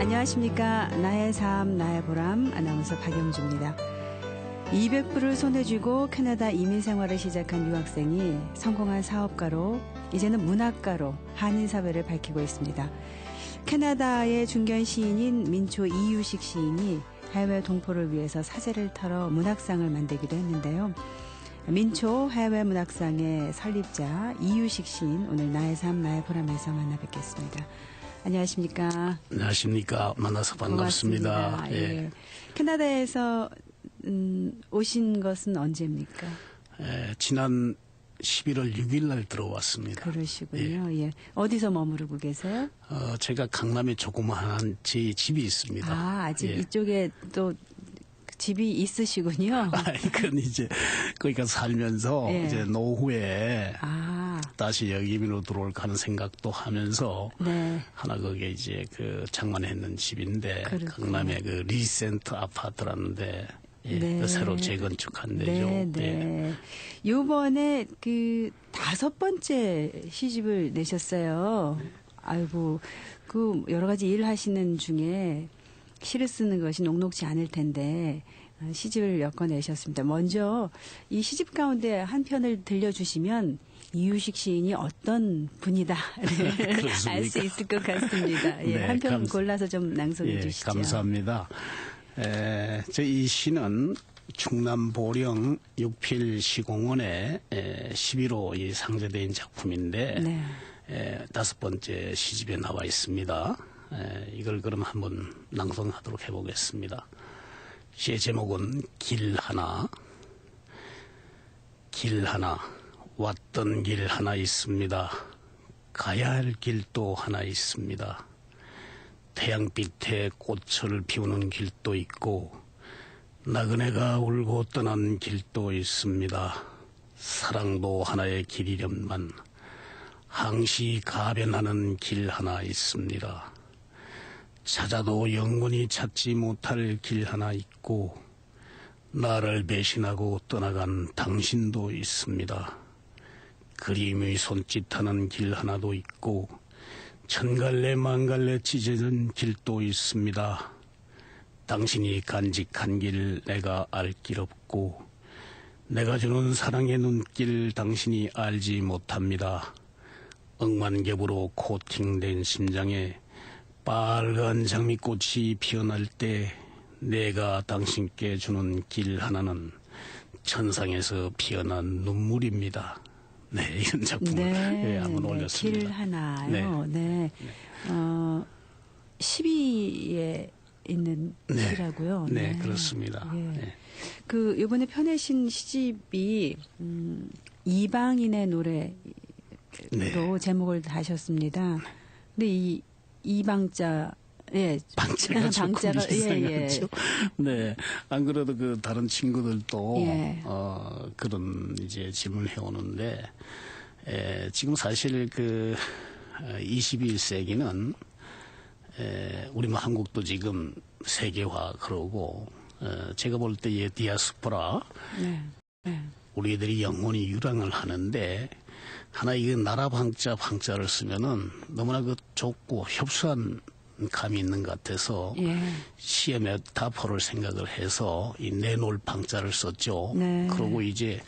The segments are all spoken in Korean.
안녕하십니까. 나의 삶, 나의 보람, 아나운서 박영주입니다. 200불을 손에 쥐고 캐나다 이민 생활을 시작한 유학생이 성공한 사업가로, 이제는 문학가로 한인사회를 밝히고 있습니다. 캐나다의 중견 시인인 민초 이유식 시인이 해외 동포를 위해서 사제를 털어 문학상을 만들기도 했는데요. 민초 해외문학상의 설립자 이유식 시인, 오늘 나의 삶, 나의 보람에서 만나 뵙겠습니다. 안녕하십니까. 안녕하십니까. 만나서 반갑습니다. 고맙습니다. 예. 캐나다에서 오신 것은 언제입니까? 지난 11월 6일 날 들어왔습니다. 그러시군요. 예. 어디서 머무르고 계세요? 제가 강남에 조그마한 제 집이 있습니다. 아직 이쪽에 또 집이 있으시군요. 그건 이제 거기가 살면서 이제 노후에 다시 여기로 들어올까 하는 생각도 하면서 하나 거기에 이제 그 장만했는 집인데, 강남에 그 리센트 아파트라는데 그 새로 재건축한 데죠. 요번에 그 5번째 시집을 내셨어요. 아이고, 그 여러 가지 일 하시는 중에 시를 쓰는 것이 녹록지 않을 텐데 시집을 엮어내셨습니다. 먼저 이 시집 가운데 한 편을 들려주시면 이유식 시인이 어떤 분이다를 알 수 있을 것 같습니다. 한 편 골라서 좀 낭송해 주시죠. 감사합니다. 이 시는 충남 보령 육필 시공원에 11호 상제된 작품인데 5번째 시집에 나와 있습니다. 이걸 그럼 한번 낭송하도록 해보겠습니다. 시의 제목은 길 하나. 길 하나, 왔던 길 하나 있습니다. 가야 할 길도 하나 있습니다. 태양빛에 꽃을 피우는 길도 있고 나그네가 울고 떠난 길도 있습니다. 사랑도 하나의 길이련만 항시 가변하는 길 하나 있습니다. 찾아도 영원히 찾지 못할 길 하나 있고 나를 배신하고 떠나간 당신도 있습니다. 그림의 손짓하는 길 하나도 있고 천갈래 만갈래 찢어진 길도 있습니다. 당신이 간직한 길 내가 알 길 없고 내가 주는 사랑의 눈길 당신이 알지 못합니다. 억만겹으로 코팅된 심장에 빨간 장미꽃이 피어날 때 내가 당신께 주는 길 하나는 천상에서 피어난 눈물입니다. 이런 작품을 한번 올렸습니다. 길 하나요. 12에 있는 시라고요. 그렇습니다. 그 이번에 펴내신 시집이 이방인의 노래로 제목을 다셨습니다. 근데 이방자, 방자가 이상하죠. 안 그래도 그 다른 친구들도 그런 이제 질문을 해오는데, 지금 사실 그 21세기는 우리 뭐 한국도 지금 세계화 그러고 제가 볼 때 디아스포라 우리들이 영원히 유랑을 하는데, 하나 이게 나라 방자를 쓰면은 너무나 그 좁고 협소한 감이 있는 것 같아서 시의 메타포를 생각을 해서 이 내놓을 방자를 썼죠. 그러고 이제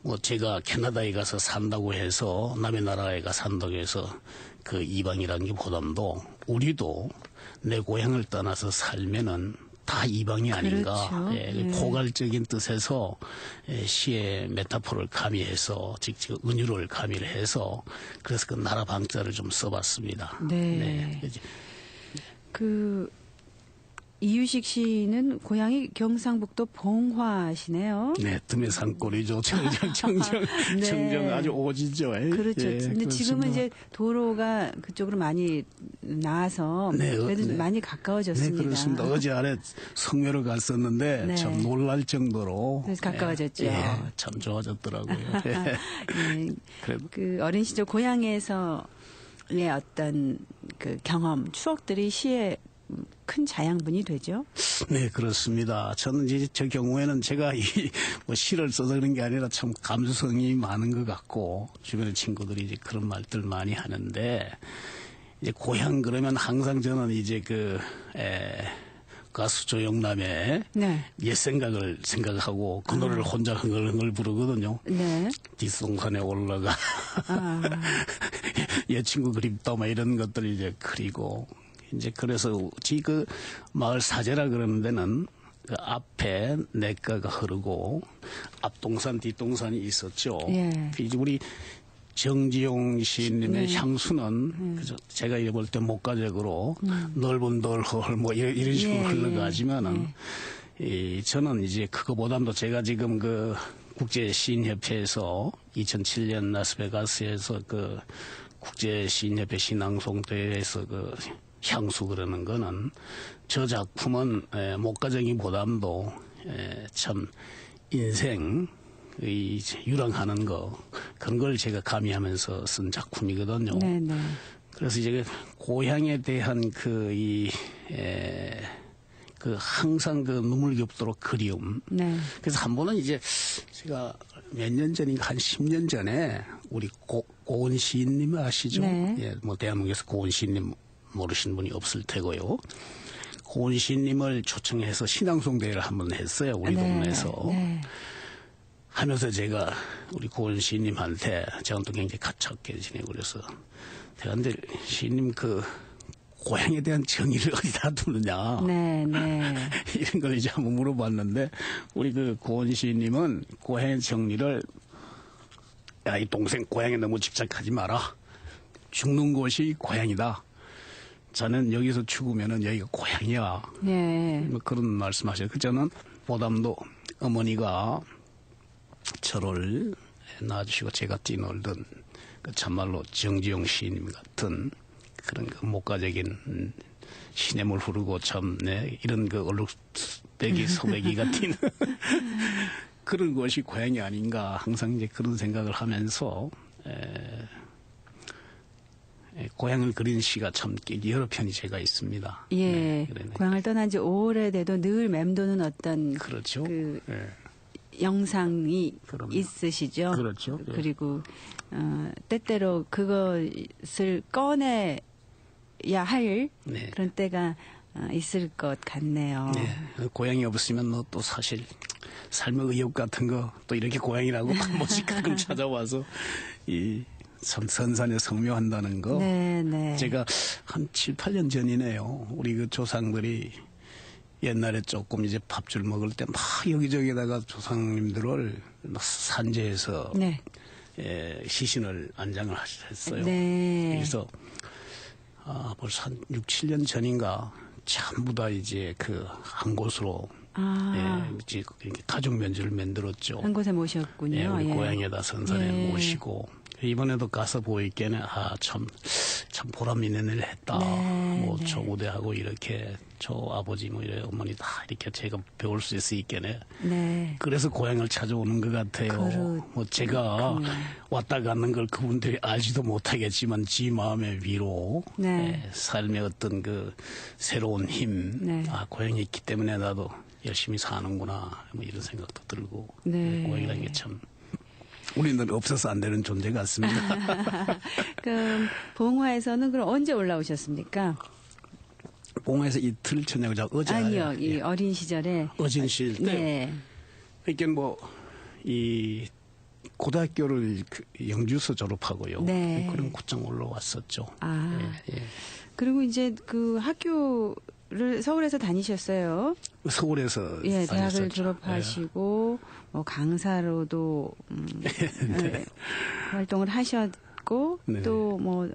뭐 제가 캐나다에 가서 산다고 해서 남의 나라에 가 산다고 해서 그 이방이라는 게 보담도 우리도 내 고향을 떠나서 살면은 다 이방이 아닌가. 포괄적인 뜻에서 시의 메타포를 가미해서 직접 은유를 가미를 해서 그래서 그 나라 방자를 좀 써봤습니다. 그 이유식 씨는 고향이 경상북도 봉화시네요. 뜸의 산골이죠. 청정 아주 오지죠. 그렇죠. 근데 지금은 이제 도로가 그쪽으로 많이 나와서 그래도 많이 가까워졌습니다. 그렇습니다. 어제 아래 성묘를 갔었는데 참 놀랄 정도로 가까워졌죠. 참 좋아졌더라고요. 그 어린 시절 고향에서의 어떤 그 경험, 추억들이 시에 큰 자양분이 되죠? 네, 그렇습니다. 저는 이제 저 경우에는 제가 뭐 시를 써서 그런 게 아니라 참 감수성이 많은 것 같고, 주변의 친구들이 이제 그런 말들 많이 하는데, 이제 고향 그러면 항상 저는 이제 가수 조영남의 네. 옛 생각하고 그 노래를 혼자 흥얼흥얼 부르거든요. 네. 뒷동산에 올라가. 아. 옛 친구 그립다 뭐 이런 것들 이제 그리고 이제 그래서 그 마을 사제라 그러는 데는 그 앞에 냇가가 흐르고 앞동산 뒷동산이 있었죠. 예. 이제 우리 정지용 시인님의 향수는 그저 제가 이래 볼 때 목가적으로 넓은 널헐 뭐 이런 식으로 흘러가지만은 저는 이제 그거보다도 제가 지금 그 국제 시인협회에서 2007년 라스베가스에서 그 국제 시인협회 신앙송 대회에서 그 향수 그러는 거는 저 작품은 목가적인 보담도 참 인생 이 유랑하는 거 그런 걸 제가 가미하면서 쓴 작품이거든요. 네네. 그래서 이제 고향에 대한 항상 그 눈물겹도록 그리움. 네. 그래서 한 번은 이제 제가 몇 년 전인가 한 10년 전에 우리 고은 시인님 아시죠? 네. 예, 뭐 대한민국에서 고은 시인님 모르시는 분이 없을 테고요. 고은 시인님을 초청해서 신앙송 대회를 한 번 했어요. 우리 동네에서. 네. 하면서 제가 우리 고은 시인님한테 제가 또 굉장히 가깝게 지내고 그래서 제가 근데 시인님 그 고향에 대한 정의를 어디다 두느냐 네. 네. 이런 걸 이제 한번 물어봤는데 우리 그 고은 시인님은 고향의 정리를 야, 이 동생 고향에 너무 집착하지 마라. 죽는 곳이 고향이다. 저는 여기서 죽으면은 여기가 고향이야. 네. 뭐 그런 말씀하셔요. 저는 보담도 어머니가 저를 낳아주시고 제가 뛰놀던 그 참말로 정지용 시인님 같은 그런 그 목가적인 시냇물 흐르고 참 이런 그 얼룩배기 소배기가 튀는 그런 것이 고향이 아닌가 항상 이제 그런 생각을 하면서 고향을 그린 시가 참 여러 편이 제가 있습니다. 예. 고향을 떠난 지 오래돼도 늘 맴도는 어떤 그렇죠. 그 영상이 그럼요. 있으시죠. 그렇죠. 예. 그리고 때때로 그것을 꺼내야 할 네. 그런 때가 있을 것 같네요. 네. 고향이 없으면 뭐 또 사실 삶의 의욕 같은 거 또 이렇게 고향이라고 한 번씩 가끔 찾아와서 참 선산에 성묘한다는 거. 네, 네. 제가 한 7, 8년 전이네요. 우리 그 조상들이 옛날에 조금 이제 밥줄 먹을 때 막 여기저기다가 조상님들을 막 산재해서 네. 시신을 안장을 했어요. 네. 그래서 벌써 한 6, 7년 전인가 전부 다 이제 그 한 곳으로 이제 가족 면주를 만들었죠. 한 곳에 모셨군요. 예, 우리 고향에다 선산에 예. 모시고 이번에도 가서 보이기에는 참 보람 있는 일을 했다. 네, 뭐 네. 저 우대하고 이렇게 저 아버지 뭐 이래 어머니 다 이렇게 제가 배울 수 있겠네. 네. 그래서 고향을 찾아오는 것 같아요. 뭐 제가 왔다 가는 걸 그분들이 알지도 못하겠지만 지 마음의 위로, 네. 삶의 어떤 그 새로운 힘, 네. 고향이 있기 때문에 나도 열심히 사는구나 뭐 이런 생각도 들고 네. 고향이라는 게 참 우리는 없어서 안 되는 존재 같습니다. 그럼 봉화에서는 그럼 언제 올라오셨습니까? 봉화에서 이틀 저녁 어제 아니요, 이 어린 시절에. 어진 시일 때 네. 그러니까 뭐 이 고등학교를 영주서 졸업하고요. 네. 그런 곧장 올라왔었죠. 예. 그리고 이제 그 학교를 서울에서 다니셨어요. 서울에서 예, 대학을 다녔었죠. 졸업하시고 뭐 강사로도 활동을 하셨고 네. 또 뭐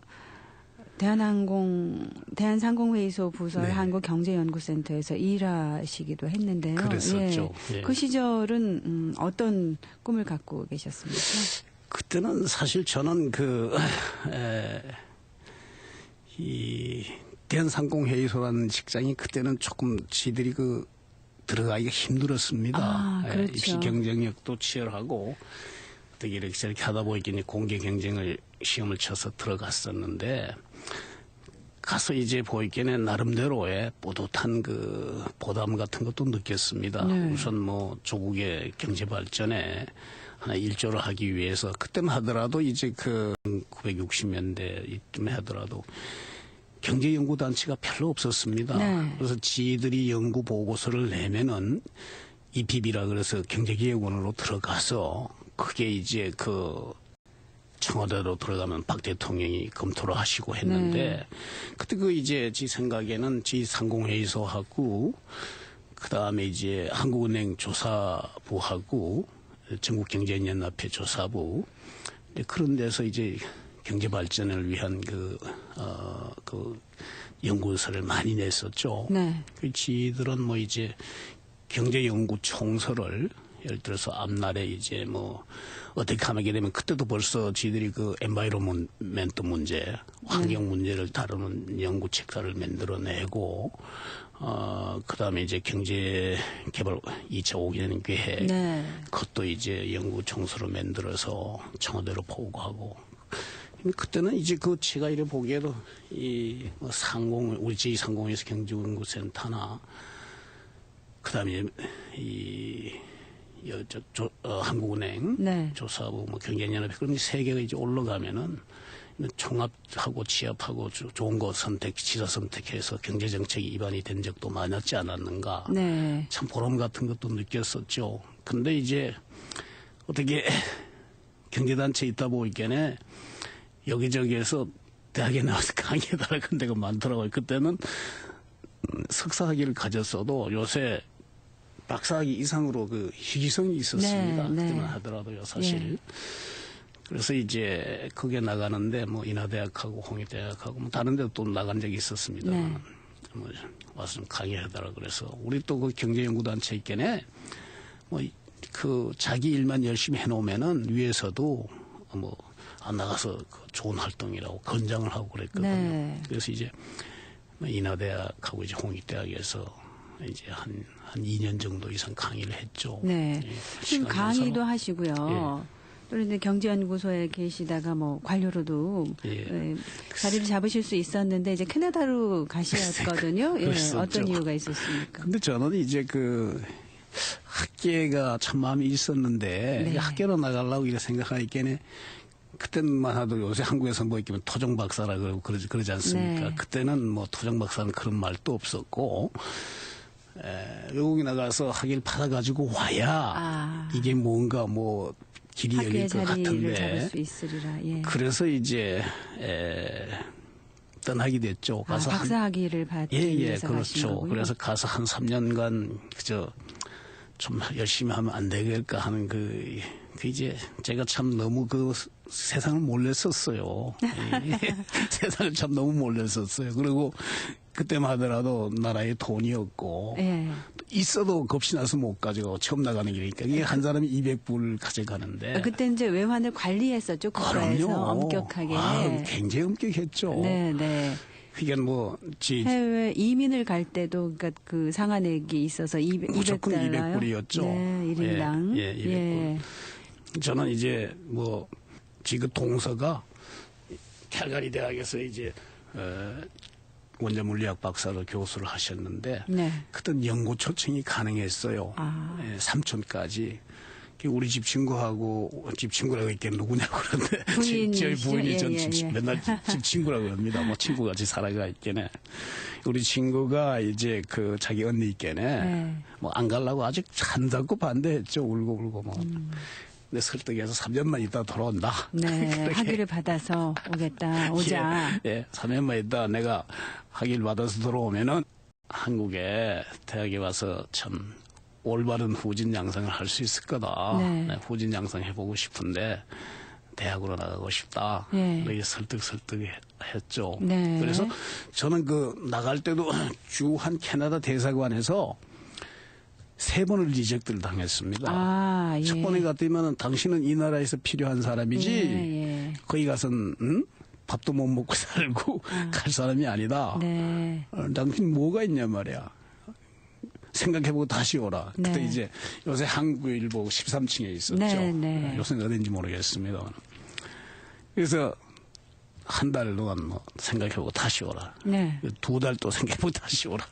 대한상공회의소 부설 네. 한국경제연구센터에서 일하시기도 했는데요. 그랬었죠. 예. 그 시절은 어떤 꿈을 갖고 계셨습니까? 그때는 사실 저는 이 대한상공회의소라는 직장이 그때는 조금 지들이 들어가기가 힘들었습니다. 그렇죠. 입시 경쟁력도 치열하고 어떻게 이렇게 저렇게 하다 보니까 공개 경쟁을 시험을 쳐서 들어갔었는데 가서 이제 보이기에는 나름대로의 뿌듯한 보람 같은 것도 느꼈습니다. 네. 우선 뭐 조국의 경제 발전에 하나 일조를 하기 위해서 그때만 하더라도 이제 960년대 이쯤에 하더라도 경제연구단체가 별로 없었습니다. 네. 그래서 지들이 연구 보고서를 내면은 EPB라 그래서 경제기획원으로 들어가서 그게 이제 그 청와대로 들어가면 박 대통령이 검토를 하시고 했는데 그때 그 이제 지 생각에는 지 상공회의소하고 그다음에 이제 한국은행 조사부하고 전국경제연합회 조사부 그런 데서 이제 경제 발전을 위한 그 연구서를 많이 냈었죠. 네. 그 지들은 뭐 이제 경제연구 총서를 예를 들어서 앞날에 이제 뭐 어떻게 하게 되면 그때도 벌써 지들이 그 엔바이로먼트 문제, 환경 문제를 다루는 연구 책자를 만들어내고 그다음에 이제 경제 개발 2차 5개년 계획 그것도 이제 연구 총서로 만들어서 청와대로 보고하고 그때는 이제 그 제가 이래 보기에도 이 상공 우리 제2상공회에서 경제연구센터나 그다음에 한국은행 조사부 뭐 경제연합회 그런 게 세 개가 이제 올라가면은 총합하고 취합하고 좋은 거 지사 선택해서 경제정책이 입안이 된 적도 많았지 않았는가. 참 보람 같은 것도 느꼈었죠. 근데 이제 어떻게 경제단체 있다 보니까 여기저기에서 대학에 나와서 강의해달라 그런 데가 많더라고요. 그때는 석사학위를 가졌어도 요새 박사학위 이상으로 그 희귀성이 있었습니다. 그때만 하더라도요, 사실. 그래서 이제 거기에 나가는데 뭐 인하대학하고 홍익대학하고 뭐 다른 데도 또 나간 적이 있었습니다만 뭐 와서 좀 강의하더라 그래서 우리 또 그 경제연구단체 있겠네. 뭐 그 자기 일만 열심히 해놓으면은 위에서도 뭐 안 나가서 그 좋은 활동이라고 권장을 하고 그랬거든요. 그래서 이제 인하대학하고 이제 홍익대학에서 이제 한 2년 정도 이상 강의를 했죠. 지금 강의도 하시고요. 또 이제 경제연구소에 계시다가 뭐 관료로도 자리를 잡으실 수 있었는데 이제 캐나다로 가셨거든요. 어떤 이유가 있었습니까? 근데 저는 이제 그 학계가 참 마음이 있었는데 학계로 나가려고 이렇게 생각하니까 그때만 하도 요새 한국에서 뭐 있으면 토종 박사라 그러지 않습니까? 그때는 뭐 토종 박사는 그런 말도 없었고 외국에 나가서 학위를 받아가지고 와야 이게 뭔가 뭐 길이 열릴 것 같은데 잡을 수 있으리라. 그래서 이제 떠나게 됐죠. 가서 박사학위를 받기 위해서 가신 그렇죠. 거군요. 그래서 가서 한 3년간 그저 좀 열심히 하면 안 되겠까 하는 그 이제 제가 참 너무 그 세상을 몰랐었어요. 세상을 참 너무 몰랐었어요. 그리고 그때만 하더라도 나라에 돈이 없고 있어도 겁이 나서 못 가지고 처음 나가는 길이니까 이게 한 사람이 200불 가져가는데 그때 이제 외환을 관리했었죠. 국가에서 엄격하게. 굉장히 엄격했죠. 그게 뭐 해외 이민을 갈 때도 그러니까 그 상한액이 있어서 무조건 200불이었죠. 1인당. 200불. 저는 이제 뭐 지금 동서가 캘가리 대학에서 이제 원자 물리학 박사로 교수를 하셨는데 그땐 연구 초청이 가능했어요. 삼촌까지. 우리 집 친구하고 집 친구라고 했겠 누구냐고 그러는데 저희 부인이 전 맨날 집 친구라고 합니다. 뭐 친구 같이 살아가 있겠네. 우리 친구가 이제 그 자기 언니 있겠네. 뭐 안 가려고 아직 한다고 반대했죠. 울고 뭐. 근데 설득해서 3년만 있다 돌아온다. 학위를 받아서 오자. 3년만 있다 내가 학위를 받아서 들어오면은 한국에 대학에 와서 참 올바른 후진 양성을 할 수 있을 거다. 후진 양성 해보고 싶은데 대학으로 나가고 싶다. 그렇게 설득했죠. 그래서 저는 그 나갈 때도 주한 캐나다 대사관에서 3번을 리젝트를 당했습니다. 첫 번에 갔더니만 당신은 이 나라에서 필요한 사람이지 거기 가서는 밥도 못 먹고 살고 갈 사람이 아니다. 당신 뭐가 있냐 말이야. 생각해보고 다시 오라. 그때 이제 요새 한국일보 13층에 있었죠. 요새는 어딘지 모르겠습니다. 그래서 한 달 동안 뭐 생각해보고 다시 오라. 2달 또 생각해보고 다시 오라.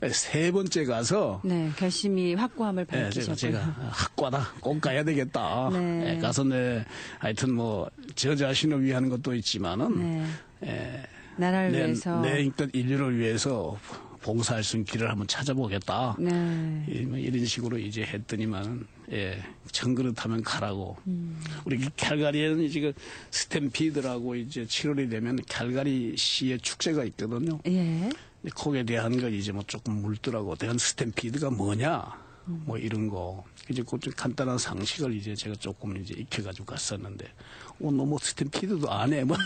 3번째 가서 결심이 확고함을 밝히셨고요. 제가 학과다. 꼭 가야 되겠다. 가서 하여튼 뭐 저 자신을 위한 것도 있지만은 나라를 위해서. 그러니까 인류를 위해서 봉사할 수 있는 길을 한번 찾아보겠다. 네. 이런 식으로 이제 했더니만, 예, 정그릇하면 가라고. 우리 캘가리에는 이제 그 스탬피드라고 이제 7월이 되면 캘가리 시의 축제가 있거든요. 예. 거기에 대한 걸 이제 뭐 조금 묻더라고. 대한 스탬피드가 뭐냐? 뭐 이런 거. 이제 그 간단한 상식을 이제 제가 조금 이제 익혀가지고 갔었는데, 너무 스탬피드도 안 해. 뭐.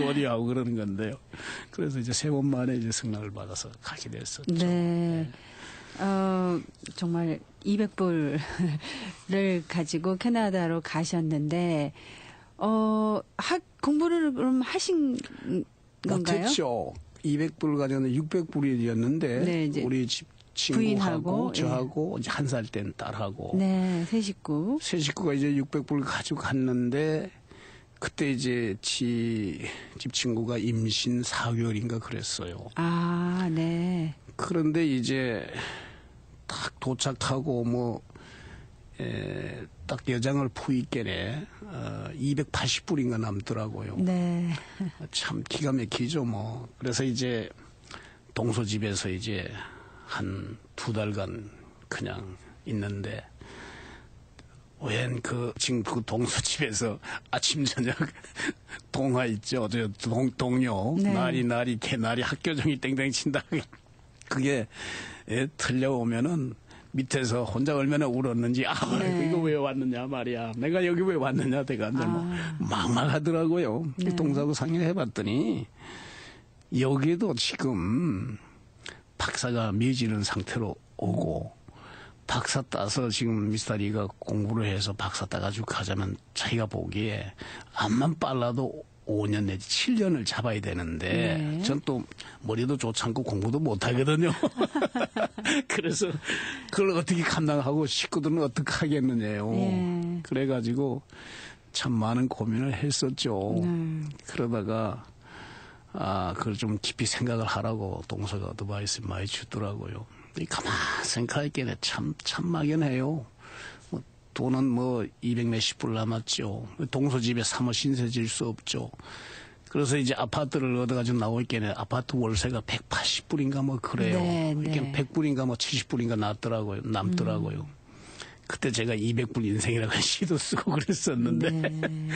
어디하고 그러는 건데요. 그래서 이제 3번 만에 이제 승낙을 받아서 가게 됐었죠. 네. 정말 200불을 가지고 캐나다로 가셨는데, 공부를 그럼 하신 건가요? 못했죠. 200불 가져는 600불이었는데, 네, 이제 우리 집 부인하고, 친구하고 저하고 이제 1살 된 딸하고 네, 세 식구. 세 식구가 이제 600불 가지고 갔는데 그때 이제 집 친구가 임신 4개월인가 그랬어요. 아, 네. 그런데 이제 딱 도착하고 딱 여장을 푸이께네 280불인가 남더라고요. 네. 참 기가 막히죠 뭐. 그래서 이제 동서집에서 이제 한 2달간 그냥 있는데 웬 지금 그 동서집에서 아침 저녁 동화 있죠. 동료 네. 나리 개나리 학교종이 땡땡 친다. 그게 틀려오면은 밑에서 혼자 얼마나 울었는지 네. 이거 왜 왔느냐 말이야. 내가 여기 왜 왔느냐 내가 막막하더라고요. 네. 동사하고 상의해봤더니 여기도 지금 박사가 미어지는 상태로 오고 박사 따서 지금 미스터리가 공부를 해서 박사 따가지고 가자면 자기가 보기에 암만 빨라도 5년 내지 7년을 잡아야 되는데 네. 전 또 머리도 좋지 않고 공부도 못하거든요. 그래서 그걸 어떻게 감당하고 식구들은 어떻게 하겠느냐요. 네. 그래가지고 참 많은 고민을 했었죠. 그러다가 그걸 좀 깊이 생각을 하라고 동서가 어드바이스 많이 주더라고요. 가만 생각했기에 참 막연해요. 돈은 200몇십 불 남았죠. 동서 집에 사모 신세 질 수 없죠. 그래서 이제 아파트를 얻어가지고 나오기에는 아파트 월세가 180불인가 그래요. 네, 이게 네. 100불인가 70불인가 남더라고요. 그때 제가 200불 인생이라고 시도 쓰고 그랬었는데 네.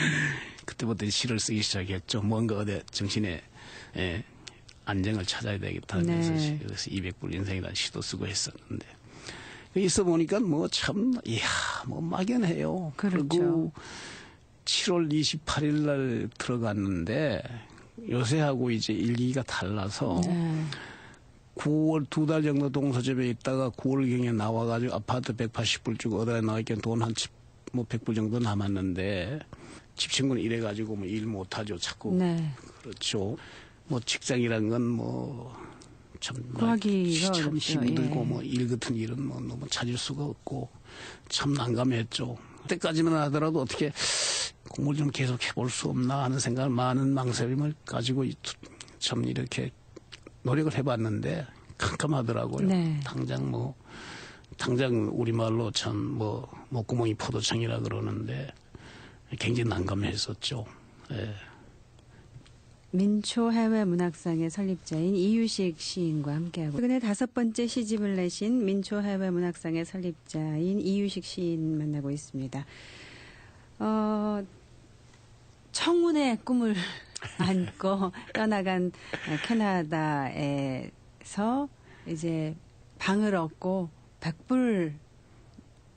그때부터 시를 쓰기 시작했죠. 뭔가 어디 정신에 안정을 찾아야 되겠다는 데서 네. 그래서 200불 인생이라는 시도 쓰고 했었는데 있어 보니까 막연해요. 그렇죠. 그리고 7월 28일 날 들어갔는데 요새하고 이제 일기가 달라서 9월 2달 정도 동서집에 있다가 9월경에 나와가지고 아파트 180불 주고 얻어야 나왔기엔 돈 한 100불 정도 남았는데 집 친구는 이래가지고 일 못하죠. 자꾸. 네. 그렇죠. 직장이란 건 참 구하기가 어렵죠. 힘들고 예. 일 같은 일은 너무 찾을 수가 없고 참 난감했죠. 그때까지만 하더라도 어떻게 공부를 좀 계속 해볼 수 없나 하는 생각을 많은 망설임을 가지고 참 이렇게 노력을 해봤는데 깜깜하더라고요. 네. 당장 우리말로 참 목구멍이 포도청이라 그러는데 굉장히 난감했었죠. 예. 민초 해외 문학상의 설립자인 이유식 시인과 함께하고 최근에 5번째 시집을 내신 민초 해외 문학상의 설립자인 이유식 시인 만나고 있습니다. 청운의 꿈을 안고 떠나간 캐나다에서 이제 방을 얻고 100불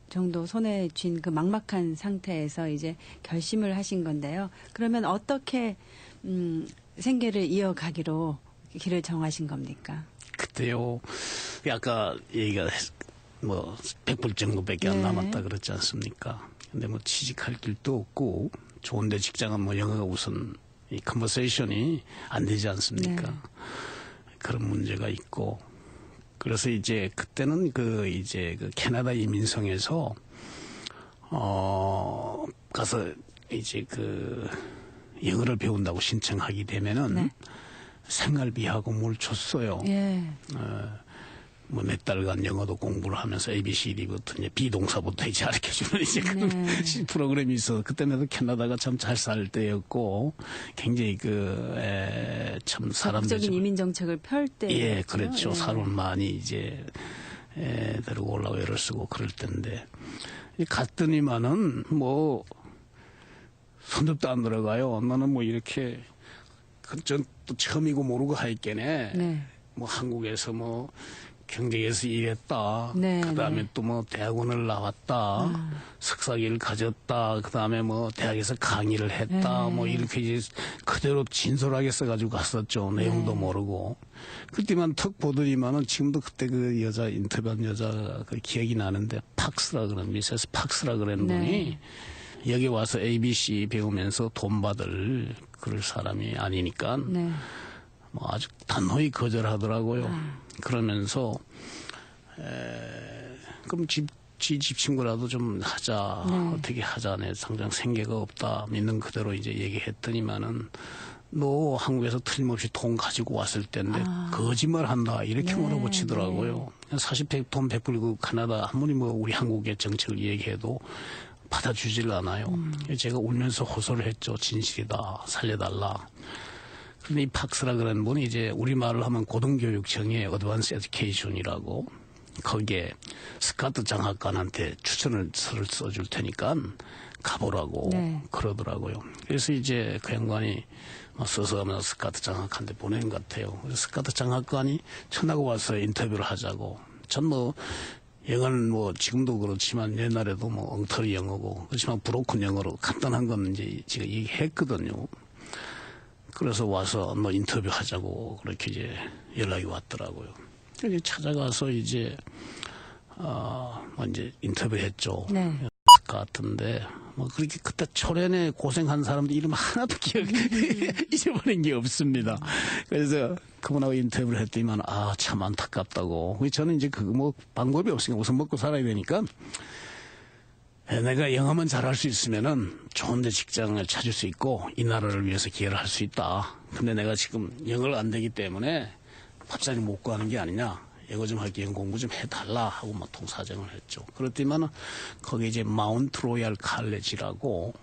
정도 손에 쥔 그 막막한 상태에서 이제 결심을 하신 건데요. 그러면 어떻게 생계를 이어가기로 길을 정하신 겁니까? 그때요. 아까 얘기가 100불 정도밖에 안 네. 남았다 그랬지 않습니까? 근데 취직할 길도 없고 좋은데 직장은 영어가 우선 이 컨버세이션이 안 되지 않습니까? 네. 그런 문제가 있고 그래서 이제 그때는 그 캐나다 이민성에서 가서 이제 영어를 배운다고 신청하게 되면은 네. 생활비하고 뭘 줬어요. 예. 뭐 몇 달간 영어도 공부를 하면서 ABCD부터 이제 비동사부터 이제 가르쳐주는 이제 그런 프로그램이 있어서 그때는 캐나다가 참 잘 살 때였고 굉장히 참 사람들이 적극적인 이민 정책을 펼 때. 예, 그렇죠. 사람 많이 이제 데리고 올라고 애를 쓰고 그럴 때인데 갔더니만은 뭐 손톱도 안 들어가요. 나는 뭐 이렇게 전 또 처음이고 모르고 하였겠네. 네. 뭐 한국에서 뭐 경제에서 일했다. 네, 그다음에 네. 또 뭐 대학원을 나왔다. 석사기를 가졌다. 그다음에 뭐 대학에서 강의를 했다. 네. 뭐 이렇게 이제 그대로 진솔하게 써가지고 갔었죠. 내용도 네. 모르고. 그때만 턱 보더니만은 지금도 그때 그 여자 인터뷰한 여자 그 기억이 나는데 팍스라 그런 미세스 팍스라 그런 네. 분이 여기 와서 ABC 배우면서 돈 받을 그럴 사람이 아니니까 네. 뭐 아주 단호히 거절하더라고요. 그러면서 그럼 지 친구라도 좀 하자. 네. 어떻게 하자. 내 당장 생계가 없다. 믿는 그대로 이제 얘기했더니만은 너 한국에서 틀림없이 돈 가지고 왔을 텐데 거짓말한다. 이렇게 네, 몰아붙이더라고요. 사실 돈 100불 카나다 아무리 뭐 우리 한국의 정책을 얘기해도 받아주질 않아요. 제가 울면서 호소를 했죠. 진실이다. 살려달라. 근데 이 팍스라 그런 분이 이제 우리말로 하면 고등교육청의 어드밴스 에듀케이션이라고 거기에 스카트 장학관한테 추천을 써줄 테니까 가보라고 네. 그러더라고요. 그래서 이제 그 양반이 써서 하면 스카트 장학한테 보낸 것 같아요. 그래서 스카트 장학관이 전화가 와서 인터뷰를 하자고. 전 뭐 영어는 뭐 지금도 그렇지만 옛날에도 뭐 엉터리 영어고 그렇지만 브로큰 영어로 간단한 건 이제 제가 얘기했거든요. 그래서 와서 뭐 인터뷰 하자고 그렇게 이제 연락이 왔더라고요. 이제 찾아가서 이제 뭐 이제 인터뷰했죠. 네. 같은데 뭐 그렇게 그때 초련에 고생한 사람들 이름 하나도 잊어버린 게 없습니다. 그래서 그분하고 인터뷰를 했더니만 참 안타깝다고. 저는 이제 뭐 방법이 없으니까 우선 먹고 살아야 되니까 내가 영어만 잘할 수 있으면은 좋은데 직장을 찾을 수 있고 이 나라를 위해서 기여를 할 수 있다. 근데 내가 지금 영어를 안 되기 때문에 밥자리 못 구하는 게 아니냐. 영어 좀 할게, 영어 공부 좀 해달라 하고 막 통사정을 했죠. 그렇지만은 거기 이제 마운트 로얄 칼레지라고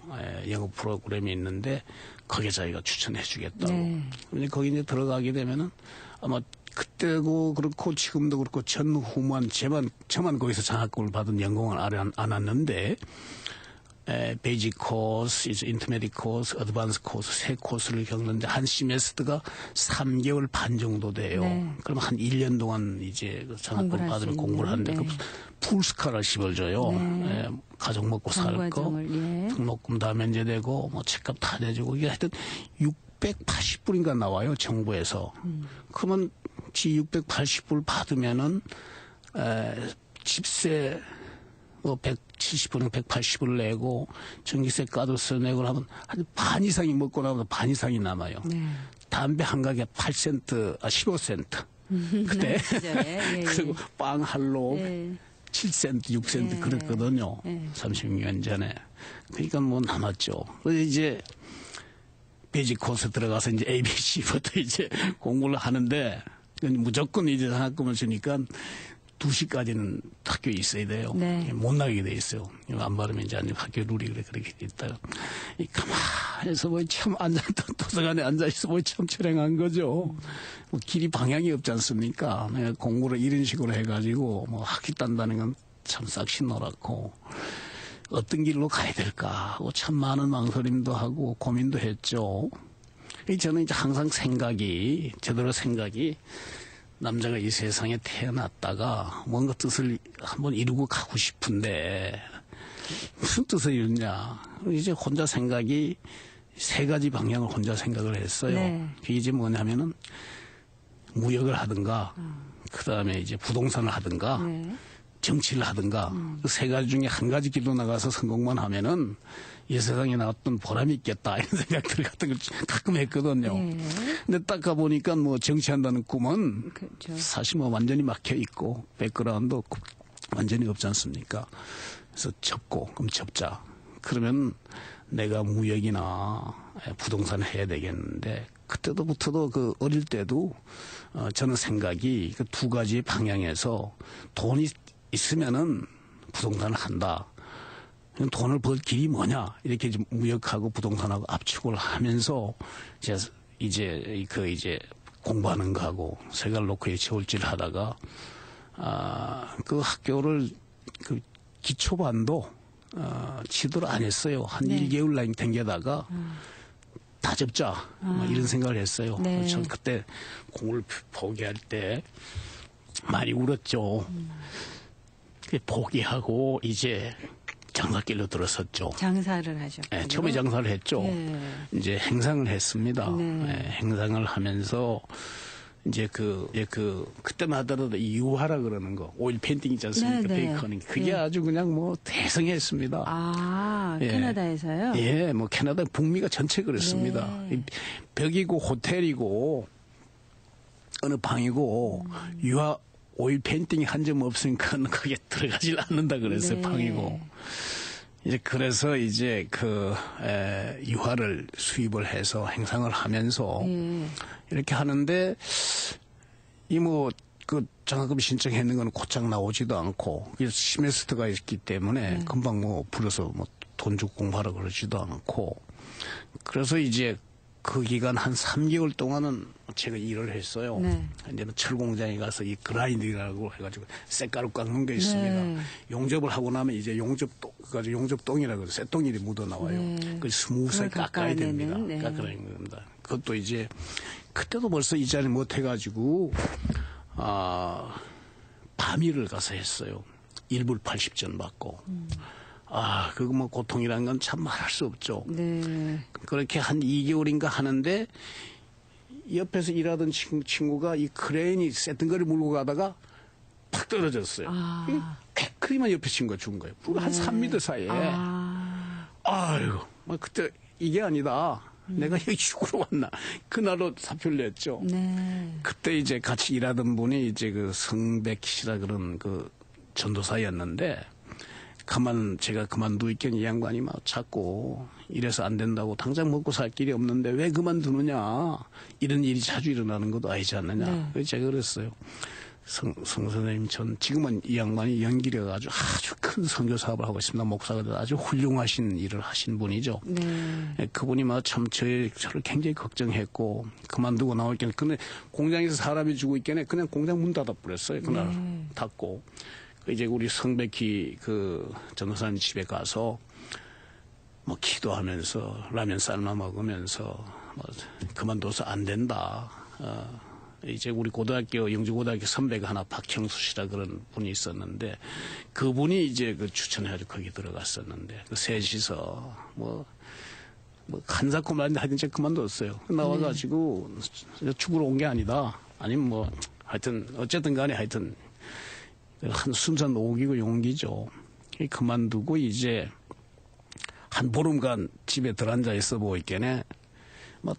영어 프로그램이 있는데 거기에 자기가 추천해 주겠다고. 네. 근데 거기 이제 들어가게 되면은 아마 그때도 그렇고 지금도 그렇고 전후만 저만 거기서 장학금을 받은 연공을 안 왔는데 베이직 코스, 이제 인터미디엇 코스, 어드밴스 코스 세 코스를 겪는데 한 시메스터가 3개월 반 정도 돼요. 네. 그럼 한 1년 동안 이제 그 장학금 받으면 공부를 하는데 네. 그 풀스카라십을 줘요. 네. 가족 먹고 살 거, 예. 등록금 다 면제되고 뭐 책값 다 내주고 이게 하여튼 680불인가 나와요 정부에서. 그러면 지 680불 받으면은 집세 뭐 170불, 180불 내고 전기세 까도서 내고 하면 한 반 이상이 먹고 나면 반 이상이 남아요. 네. 담배 한 가게 8센트, 15센트. 그때 예, 예. 그리고 빵 할로 예. 7센트, 6센트 예. 그랬거든요. 예. 36년 전에. 그러니까 뭐 남았죠. 그래서 이제 베이직 코스 들어가서 이제 ABC부터 이제 공부를 하는데 무조건 이제 장학금을 주니까 2시까지는 학교에 있어야 돼요. 네. 못 나가게 돼 있어요. 안 받으면 이제 학교 룰이 그렇게 돼 있다가 가만해서 뭐 참 도서관에 앉아있어 뭐 참 철행한 거죠. 뭐 길이 방향이 없지 않습니까? 내가 공부를 이런 식으로 해가지고 뭐 학기 딴다는 건 참 싹시 놀았고 어떤 길로 가야 될까 하고 참 많은 망설임도 하고 고민도 했죠. 저는 이제 항상 제대로 생각이 남자가 이 세상에 태어났다가 뭔가 뜻을 한번 이루고 가고 싶은데 무슨 뜻을 이루냐. 이제 혼자 생각이 3가지 방향을 혼자 생각을 했어요. 네. 그게 이제 뭐냐면은 무역을 하든가 그다음에 이제 부동산을 하든가 네. 정치를 하든가 그 3가지 중에 한 가지 길로 나가서 성공만 하면은 이 세상에 나왔던 보람이 있겠다 이런 생각들 같은 걸 가끔 했거든요. 네. 근데 딱 가보니까 뭐 정치한다는 꿈은 그렇죠. 사실 뭐 완전히 막혀 있고 백그라운드 없고 완전히 없지 않습니까? 그래서 그럼 접자. 그러면 내가 무역이나 부동산을 해야 되겠는데 그때부터도 그 어릴 때도 저는 생각이 그 두 가지 방향에서 돈이 있으면은 부동산을 한다. 돈을 벌 길이 뭐냐 이렇게 무역하고 부동산하고 압축을 하면서 이제 공부하는 거하고 색을 놓고 저울질 하다가 그 학교를 그 기초반도 지도를 안 했어요. 한 네. 1개월 라인 댕겨다가 다 접자 뭐 이런 생각을 했어요. 네. 전 그때 공을 포기할 때 많이 울었죠. 포기하고 이제 장사길로 들어섰죠. 장사를 하셨고. 네, 처음에 장사를 했죠. 네. 이제 행상을 했습니다. 네. 네, 행상을 하면서 이제 그때만 하더라도 이 유화라 그러는 거 오일 페인팅 있지 않습니까? 네, 네. 베이커닝 그게 네. 아주 그냥 뭐 대성했습니다. 예. 캐나다에서요? 예, 뭐 캐나다 북미가 전체 그랬습니다. 네. 이 벽이고 호텔이고 어느 방이고 유화 오일 페인팅이 한 점 없으니까 거기에 들어가질 않는다 그랬어요. 네. 방이고. 이제 그래서 이제 유화를 수입을 해서 행상을 하면서 이렇게 하는데 그 장학금 신청했는 건 곧장 나오지도 않고 시메스터가 있기 때문에 금방 뭐 불러서 뭐 돈 주고 공부하라 그러지도 않고 그래서 이제 그 기간 한 3개월 동안은 제가 일을 했어요. 네. 이제는 철공장에 가서 이 그라인딩이라고 해가지고 쇳가루 깎는 게 있습니다. 네. 용접을 하고 나면 이제 용접똥이라고 해서 쇳똥이 묻어 나와요. 네. 그 스무스하게 그걸 깎아야 됩니다. 깎아내는, 네. 깎아내는 겁니다. 그것도 이제 그때도 벌써 이 자리 못 해가지고 밤일을 가서 했어요. 1불 80전 받고. 그거 뭐 고통이라는 건 참 말할 수 없죠. 네. 그렇게 한 2개월인가 하는데 옆에서 일하던 친구가 이 크레인이 쇳덩거리 물고 가다가 팍 떨어졌어요. 크리만 옆에 친구가 죽은 거예요. 불과 한 3m 사이에. 아이고, 막 그때 이게 아니다. 내가 여기 죽으러 왔나. 그날로 사표를 냈죠. 네. 그때 이제 같이 일하던 분이 이제 그 성백 씨라 그런 그 전도사였는데 제가 그만두고 있겠니 이 양반이 막 자꾸 이래서 안 된다고 당장 먹고 살 길이 없는데 왜 그만두느냐. 이런 일이 자주 일어나는 것도 아니지 않느냐. 네. 그래서 제가 그랬어요. 성 선생님, 지금은 이 양반이 연기려가지고 아주 큰 선교 사업을 하고 있습니다. 목사가 돼서 아주 훌륭하신 일을 하신 분이죠. 네. 예, 그분이 막 참 저를 굉장히 걱정했고 그만두고 나올 경우 근데 공장에서 사람이 죽고 있겠네. 그냥 공장 문 닫아버렸어요. 그날 닫고 이제 우리 성백희 그 전도사님 집에 가서 뭐 기도하면서 라면 삶아 먹으면서 뭐 그만둬서 안 된다. 이제 우리 영주고등학교 선배가 하나 박형수 씨라 그런 분이 있었는데 그분이 이제 그 추천해가지고 거기 들어갔었는데 그 셋이서 뭐 한사코 말인데 하여튼 제가 그만뒀어요. 나와가지고 죽으러 온 게 아니다. 아니면 뭐 하여튼 어쨌든 간에 하여튼 한 순수한 오기고 용기죠. 그만두고 이제 한 보름간 집에 들어앉아 있어 보이겠네.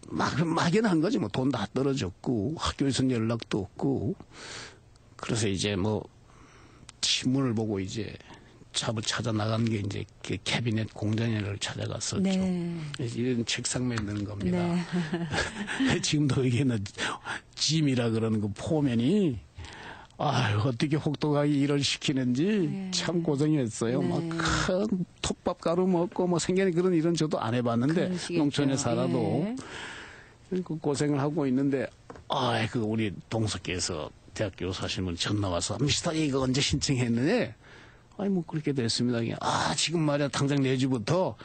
막연한 거지. 뭐 돈 다 떨어졌고 학교에서 연락도 없고 그래서 이제 뭐 신문을 보고 이제 잡을 찾아 나간 게 이제 그 캐비넷 공장을 찾아갔었죠. 네. 이런 책상 만드는 겁니다. 네. 지금도 여기는 짐이라 그러는 그 포면이 어떻게 혹독하게 일을 시키는지 참 고생했어요. 네. 막 큰 톱밥 가루 먹고 뭐 생겨는 그런 일은 저도 안 해봤는데 그러시겠죠. 농촌에 살아도 예. 그 고생을 하고 있는데 그 우리 동석께서 대학교 사신 분 전화 와서 미스터 이거 언제 신청했느냐? 뭐 그렇게 됐습니다. 지금 말이야 당장 내주부터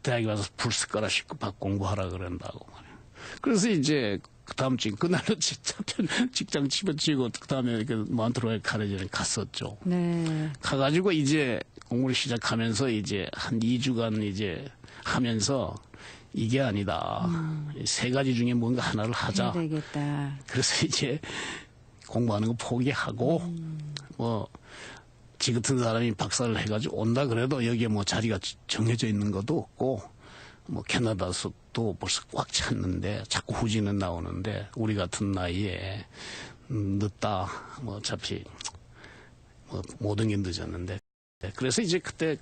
대학에 와서 불스까라 싣고 밥 공부하라 그런다고 말이야. 그래서 이제 그 다음 주 그날로 직장 집어치고 그 다음에 그 몬트로에 카레지에 갔었죠. 네. 가가지고 이제 공부를 시작하면서 이제 한 2주간 이제 하면서 이게 아니다. 세 가지 중에 뭔가 하나를 하자. 해야 되겠다. 그래서 이제 공부하는 거 포기하고 뭐 지 같은 사람이 박사를 해가지고 온다 그래도 여기에 뭐 자리가 정해져 있는 것도 없고 뭐 캐나다에서도 벌써 꽉 찼는데 자꾸 후지는 나오는데 우리 같은 나이에 늦다. 뭐 어차피 뭐 모든 게 늦었는데 그래서 이제 그때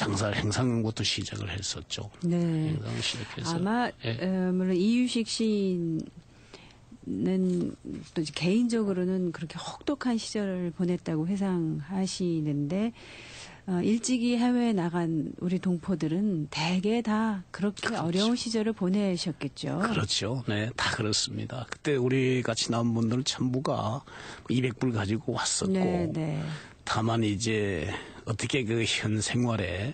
장사를 행사하는 것도 시작을 했었죠. 네. 행사를 시작해서 아마 물론 이유식 시인은 또 이제 개인적으로는 그렇게 혹독한 시절을 보냈다고 회상하시는데 일찍이 해외에 나간 우리 동포들은 대개 다 그렇게 그렇죠. 어려운 시절을 보내셨겠죠. 그렇죠. 네, 다 그렇습니다. 그때 우리 같이 나온 분들은 전부가 200불 가지고 왔었고, 네, 네. 다만 이제 어떻게 그 현 생활에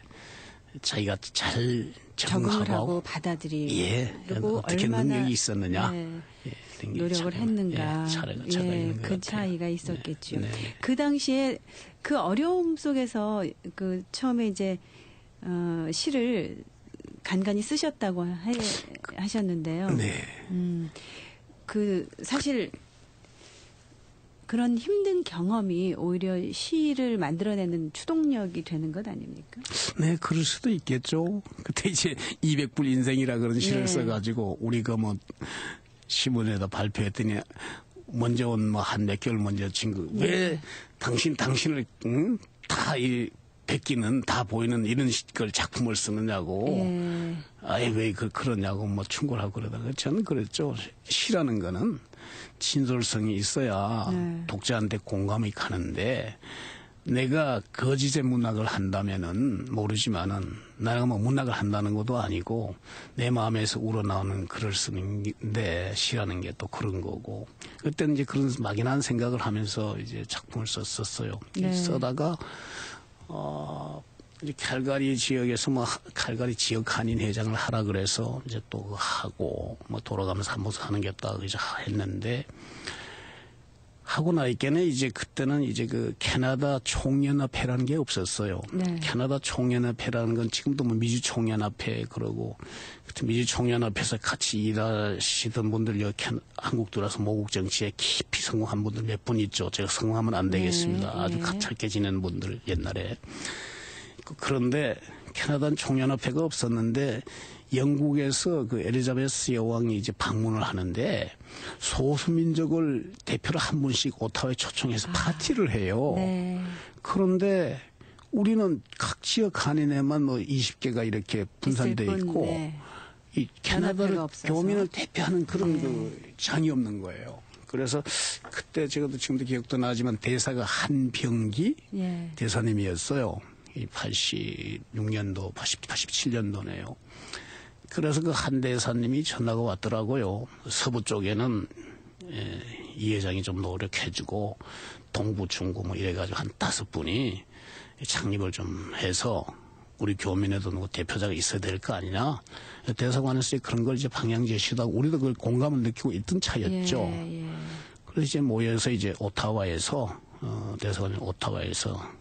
자기가 잘 적응을 적응하고 하고 받아들이고 그리고 어떻게 얼마나 능력이 있었느냐. 네, 이런 게 노력을 참, 했는가. 차이가 있는 것 그 같아요. 차이가 있었겠죠. 네, 네. 그 당시에 그 어려움 속에서 그 처음에 이제 시를 간간히 쓰셨다고 하셨는데요. 네. 그 사실 그런 힘든 경험이 오히려 시를 만들어내는 추동력이 되는 것 아닙니까? 네, 그럴 수도 있겠죠. 그때 이제 200불 인생이라 그런 시를 네. 써가지고 우리가 뭐 신문에다 발표했더니 먼저 온 뭐 한 몇 개월 먼저 친구 왜 당신을 다 이 베끼는 다 보이는 이런 걸 작품을 쓰느냐고 아예 왜 그러냐고 뭐 충고를 하고 그러다가 저는 그랬죠. 시라는 거는 진솔성이 있어야 독자한테 공감이 가는데 내가 거짓의 문학을 한다면은 모르지만은 내가 뭐 문학을 한다는 것도 아니고 내 마음에서 우러나오는 글을 쓰는데 시라는 게 또 그런 거고 그때는 이제 그런 막연한 생각을 하면서 이제 작품을 썼었어요. 네. 쓰다가 이제 칼가리 지역에서 뭐 칼가리 지역 한인 회장을 하라 그래서 이제 또 하고 뭐 돌아가면서 한 번씩 하는 게 없다 이제 했는데 하고 나니까는 이제 그때는 이제 그 캐나다 총연합회라는 게 없었어요. 네. 캐나다 총연합회라는 건 지금도 뭐 미주 총연합회 그러고 그때 미주 총연합회에서 같이 일하시던 분들 여기 한국 들어와서 모국 정치에 깊이 성공한 분들 몇 분 있죠. 제가 성공하면 안 되겠습니다. 네, 아주 네. 가찰게 지낸 분들 옛날에. 그런데 캐나다 총연합회가 없었는데 영국에서 그 엘리자베스 여왕이 이제 방문을 하는데 소수민족을 대표로 한 분씩 오타와에 초청해서 파티를 해요. 네. 그런데 우리는 각 지역 한인에만 뭐 20개가 이렇게 분산돼 있을 뿐, 있고 네. 이 캐나다를 연합회가 없어서. 교민을 대표하는 그런 그 장이 없는 거예요. 그래서 그때 제가 지금도 기억도 나지만 대사가 한병기 예. 대사님이었어요. 이 86년도, 87년도네요. 그래서 그 한 대사님이 전화가 왔더라고요. 서부 쪽에는 이 회장이 좀 노력해주고 동부, 중부 뭐 이래가지고 한 5분이 창립을 좀 해서 우리 교민에도 누구 대표자가 있어야 될 거 아니냐. 대사관에서 그런 걸 이제 방향 제시도 하고 우리도 그걸 공감을 느끼고 있던 차였죠. 예, 예. 그래서 이제 모여서 이제 오타와에서 대사관이 오타와에서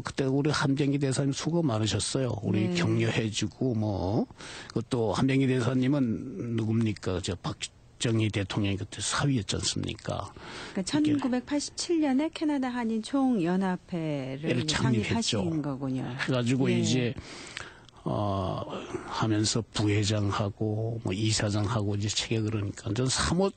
그때 우리 한병기 대사님 수고 많으셨어요. 우리 네. 격려해주고 뭐 그것도 한병기 대사님은 누굽니까? 저 박정희 대통령이 그때 사위였지 않습니까? 그러니까 1987년에 캐나다 한인 총연합회를 창립하신 거군요. 해가지고 예. 이제 하면서 부회장하고 뭐 이사장하고 이제 체계 그러니까 전 사무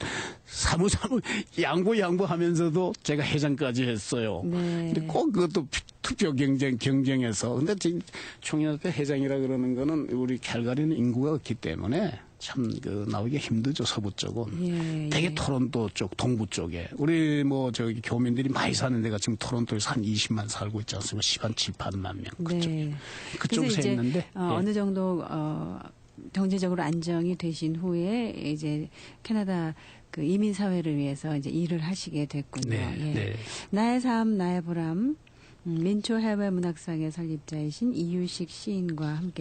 양보하면서도 제가 회장까지 했어요. 네. 근데 꼭 그것도 투표 경쟁해서 근데 지금 총연합회 회장이라 그러는 거는 우리 캘가리는 인구가 없기 때문에 참 그 나오기가 힘들죠. 서부 쪽은. 예, 되게 예. 토론토 쪽 동부 쪽에 우리 뭐 저기 교민들이 많이 사는 데가 지금 토론토에서 한 20만 살고 있지 않습니까? 10한 7, 8만 명 그쪽. 네. 그쪽에서 그래서 이제 했는데 예. 어느 정도 경제적으로 안정이 되신 후에 이제 캐나다 그 이민 사회를 위해서 이제 일을 하시게 됐군요. 네, 예. 네. 나의 삶 나의 보람 민초 해외 문학상의 설립자이신 이유식 시인과 함께